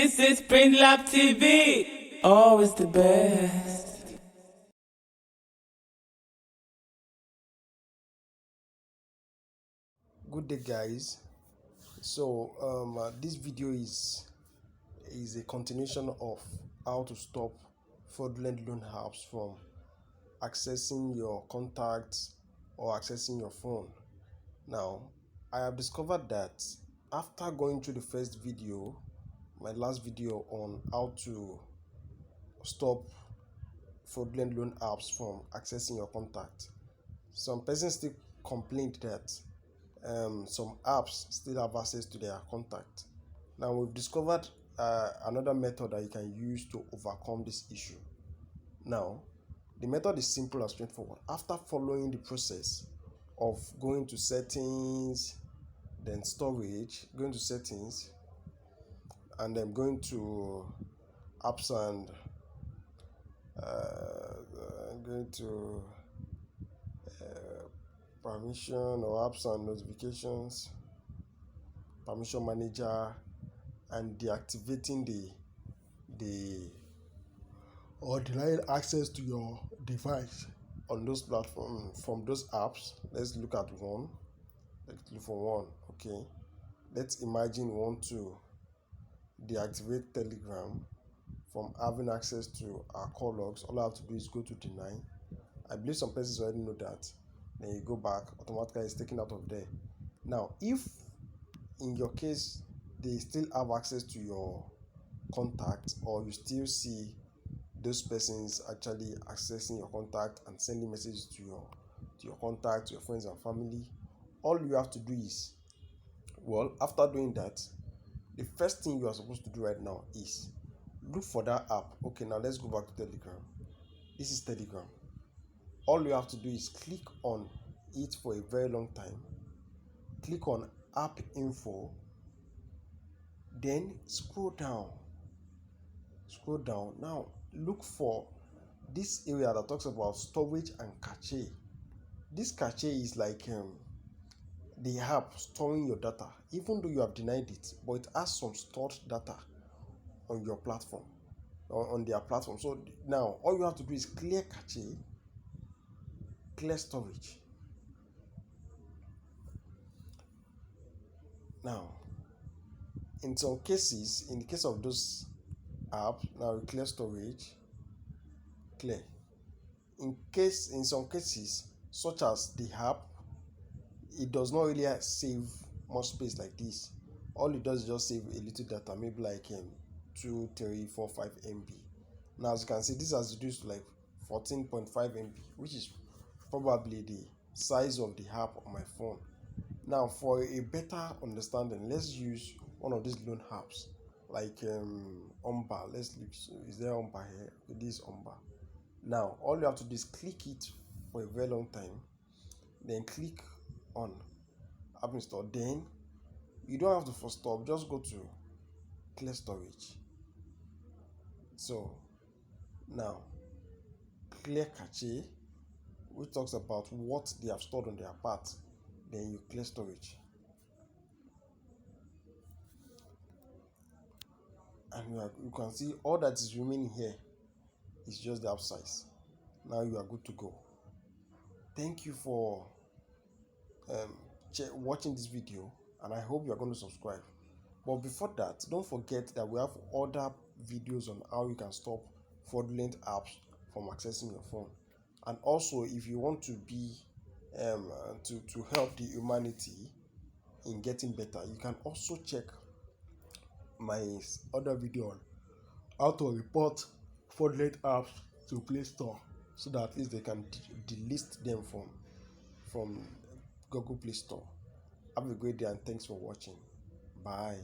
This is Print Lab TV. Always the best. Good day, guys. So this video is a continuation of how to stop fraudulent loan apps from accessing your contacts or accessing your phone. Now, I have discovered that after going through the first video, my last video on how to stop fraudulent loan apps from accessing your contact, some persons still complained that some apps still have access to their contact. Now we've discovered another method that you can use to overcome this issue. Now, the method is simple and straightforward. After following the process of going to settings, then storage, going to settings, and then going to apps and going to permission or apps and notifications, permission manager, and deactivating the or denying access to your device on those platforms from those apps. Let's look at one. Let's look for one. Okay, let's imagine we want to deactivate Telegram from having access to our call logs. All I have to do is go to deny. I believe some persons already know that. Then you go back, automatically it's taken out of there. Now, if in your case they still have access to your contact, or you still see those persons actually accessing your contact and sending messages to your contact, to your friends and family, all you have to do is, well, after doing that, the first thing you are supposed to do right now is look for that app. Okay, now let's go back to Telegram. This is Telegram. All you have to do is click on it for a very long time. Click on app info, then scroll down. Now look for this area that talks about storage and cache. This cache is like the app storing your data, even though you have denied it, but it has some stored data on your platform, on their platform. So now all you have to do is clear cache, clear storage. Now, in some cases, in the case of those apps, now you clear storage, clear. In some cases, such as the app, it does not really save much space like this. All it does is just save a little data, maybe like 2, 3, 4, 5 MB. Now, as you can see, this has reduced to like 14.5 MB, which is probably the size of the app on my phone. Now, for a better understanding, let's use one of these loan apps like Umba. Is there Umba here? This is Umba. Now, all you have to do is click it for a very long time, then click on app install. Then you don't have to first stop, just go to clear storage. So now clear cache, which talks about what they have stored on their part. Then you clear storage, and you can see all that is remaining here is just the app size. Now you are good to go. Thank you for watching this video, and I hope you are going to subscribe. But before that, don't forget that we have other videos on how you can stop fraudulent apps from accessing your phone. And also, if you want to be to help the humanity in getting better, you can also check my other video on how to report fraudulent apps to Play Store, so that at least they can delist them from Google Play Store. Have a great day and thanks for watching. Bye.